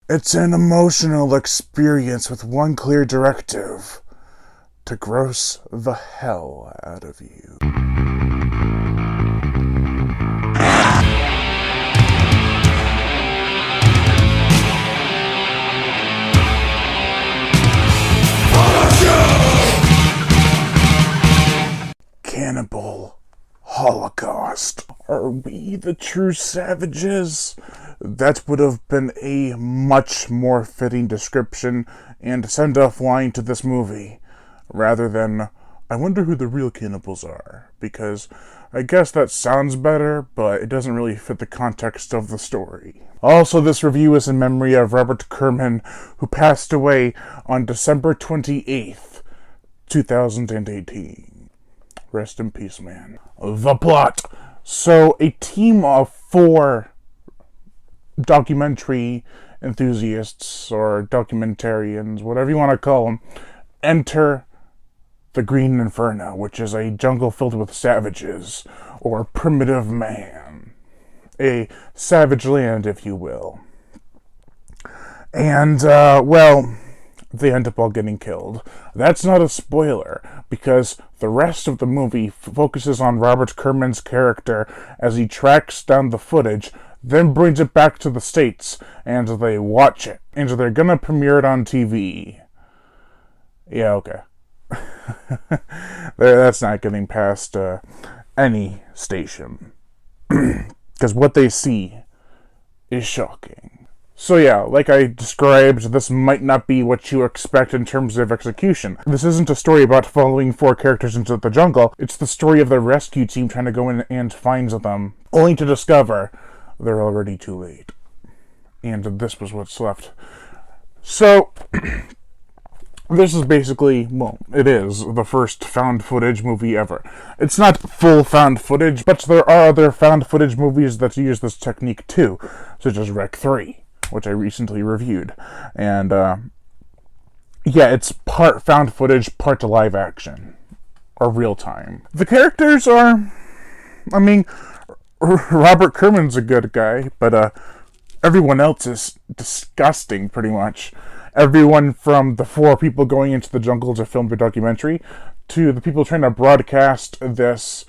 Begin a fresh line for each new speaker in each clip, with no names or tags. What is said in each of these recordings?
It's an emotional experience with one clear directive: to gross the hell out of you. Cannibal. Holocaust. Are we the true savages? That would have been a much more fitting description and send-off line to this movie, rather than, I wonder who the real cannibals are, because I guess that sounds better, but it doesn't really fit the context of the story. Also, this review is in memory of Robert Kerman, who passed away on December 28th, 2018. Rest in peace, man. The plot. So, a team of 4 documentary enthusiasts, or documentarians, whatever you want to call them, enter the Green Inferno, which is a jungle filled with savages, or primitive man. A savage land, if you will. And, they end up all getting killed. That's not a spoiler, because the rest of the movie focuses on Robert Kerman's character as he tracks down the footage, then brings it back to the States, and they watch it. And they're gonna premiere it on TV. Yeah, okay. That's not getting past any station. Because what they see is shocking. So yeah, like I described, this might not be what you expect in terms of execution. This isn't a story about following 4 characters into the jungle. It's the story of the rescue team trying to go in and find them, only to discover they're already too late. And this was what's left. So, this is basically, well, it is the first found footage movie ever. It's not full found footage, but there are other found footage movies that use this technique too, such as Rec 3. Which I recently reviewed. And, yeah, it's part found footage, part live action. Or real time. The characters are, I mean, Robert Kerman's a good guy, but, everyone else is disgusting, pretty much. Everyone from the 4 people going into the jungle to film the documentary, to the people trying to broadcast this,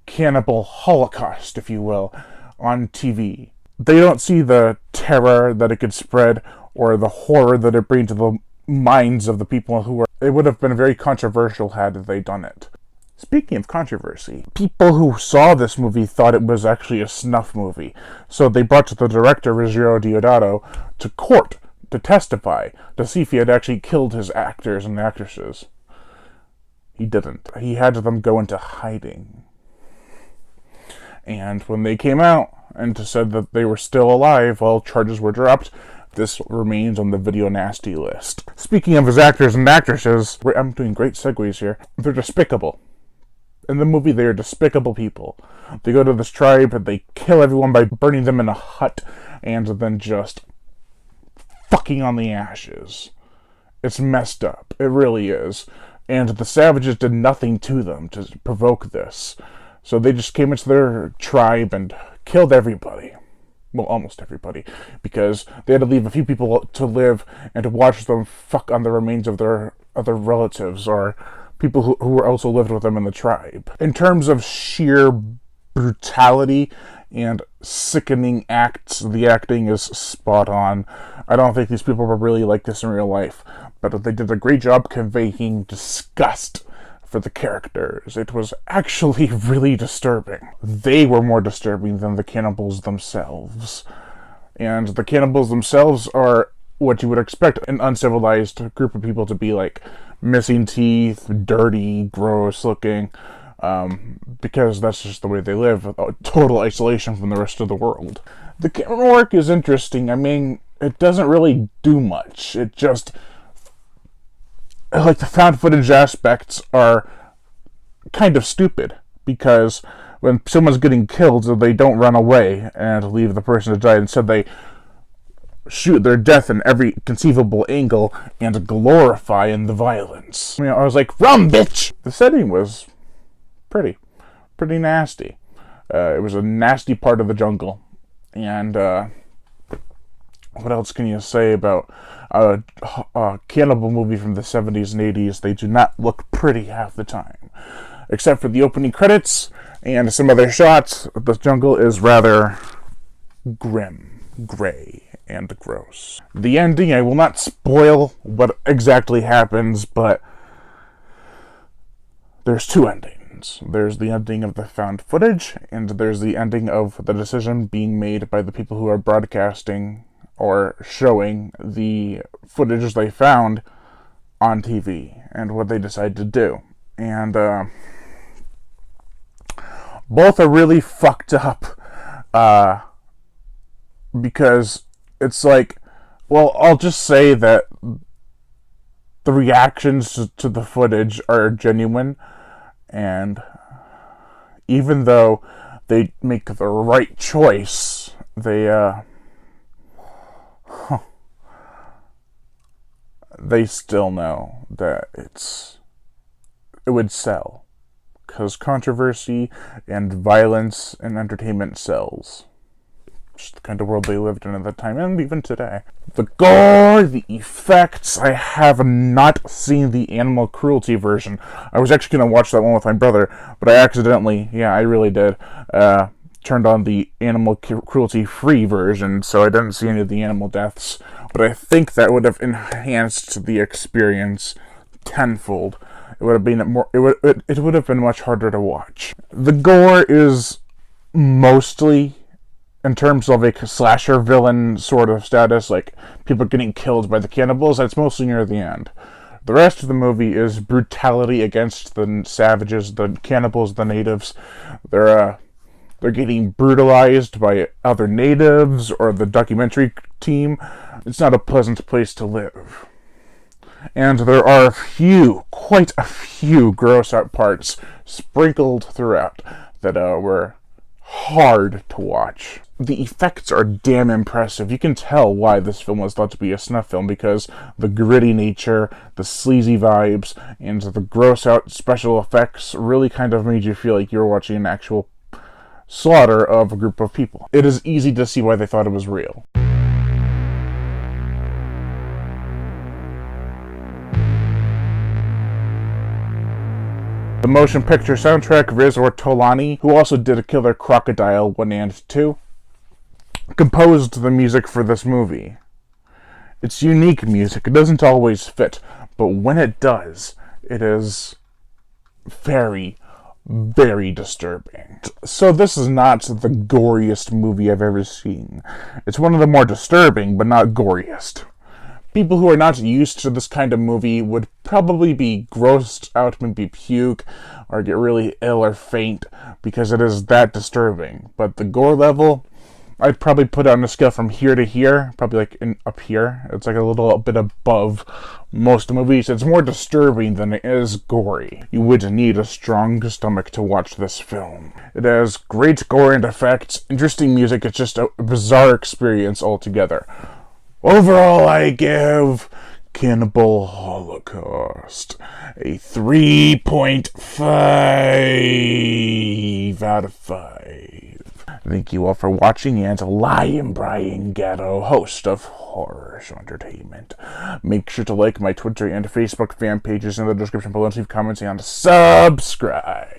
cannibal holocaust, if you will, on TV. They don't see the terror that it could spread, or the horror that it brings to the minds of the people who are... It would have been very controversial had they done it. Speaking of controversy, people who saw this movie thought it was actually a snuff movie, so they brought the director, Ruggiero Deodato, to court to testify, to see if he had actually killed his actors and actresses. He didn't. He had them go into hiding. And when they came out, and said that they were still alive while charges were dropped, this remains on the video nasty list. Speaking of his actors and actresses, I'm doing great segues here, they're despicable. In the movie, they are despicable people. They go to this tribe, and they kill everyone by burning them in a hut, and then just fucking on the ashes. It's messed up. It really is. And the savages did nothing to them to provoke this. So they just came into their tribe and killed everybody. Well, almost everybody. Because they had to leave a few people to live and to watch them fuck on the remains of their other relatives or people who also lived with them in the tribe. In terms of sheer brutality and sickening acts, the acting is spot on. I don't think these people were really like this in real life, but they did a great job conveying disgust for the characters. It was actually really disturbing. They were more disturbing than the cannibals themselves. And the cannibals themselves are what you would expect an uncivilized group of people to be like. Missing teeth, dirty, gross looking, because that's just the way they live, total isolation from the rest of the world. The camera work is interesting. I mean, it doesn't really do much. It just... like, the found footage aspects are kind of stupid, because when someone's getting killed, they don't run away and leave the person to die. Instead, they shoot their death in every conceivable angle and glorify in the violence. I mean, I was like, run, bitch! The setting was pretty nasty. It was a nasty part of the jungle, and What else can you say about a cannibal movie from the 70s and 80s? They do not look pretty half the time. Except for the opening credits and some other shots, the jungle is rather grim, gray, and gross. The ending, I will not spoil what exactly happens, but there's two endings. There's the ending of the found footage, and there's the ending of the decision being made by the people who are broadcasting or showing the footage they found on TV and what they decide to do. And both are really fucked up because it's like, well, I'll just say that the reactions to the footage are genuine, and even though they make the right choice, they still know that it would sell, because controversy and violence and entertainment sells. Just the kind of world they lived in at the time, and even today. The gore, the effects. I have not seen the animal cruelty version. I was actually going to watch that one with my brother, but I accidentally, I really did, turned on the animal cruelty free version, so I didn't see any of the animal deaths. But I think that would have enhanced the experience tenfold. It would have been it would have been much harder to watch. The gore is mostly in terms of a slasher villain sort of status, like people getting killed by the cannibals. That's mostly near the end. The rest of the movie is brutality against the savages, the cannibals, the natives. They're getting brutalized by other natives or the documentary team. It's not a pleasant place to live. And there are quite a few gross out parts sprinkled throughout that were hard to watch. The effects are damn impressive. You can tell why this film was thought to be a snuff film, because the gritty nature, the sleazy vibes, and the gross out special effects really kind of made you feel like you were watching an actual slaughter of a group of people. It is easy to see why they thought it was real. The motion picture soundtrack, Riz Ortolani, who also did A Killer Crocodile 1 and 2, composed the music for this movie. It's unique music. It doesn't always fit, but when it does, it is very, very disturbing. So this is not the goriest movie I've ever seen. It's one of the more disturbing, but not goriest. People who are not used to this kind of movie would probably be grossed out, maybe puke, or get really ill or faint, because it is that disturbing. But the gore level, I'd probably put it on a scale from here to here, probably like up here. It's like a little bit above most movies. It's more disturbing than it is gory. You would need a strong stomach to watch this film. It has great gore and effects, interesting music. It's just a bizarre experience altogether. Overall, I give Cannibal Holocaust a 3.5 out of 5. Thank you all for watching, and Lion Brian Gatto, host of Horror Show Entertainment. Make sure to like my Twitter and Facebook fan pages in the description below, and leave comments and subscribe.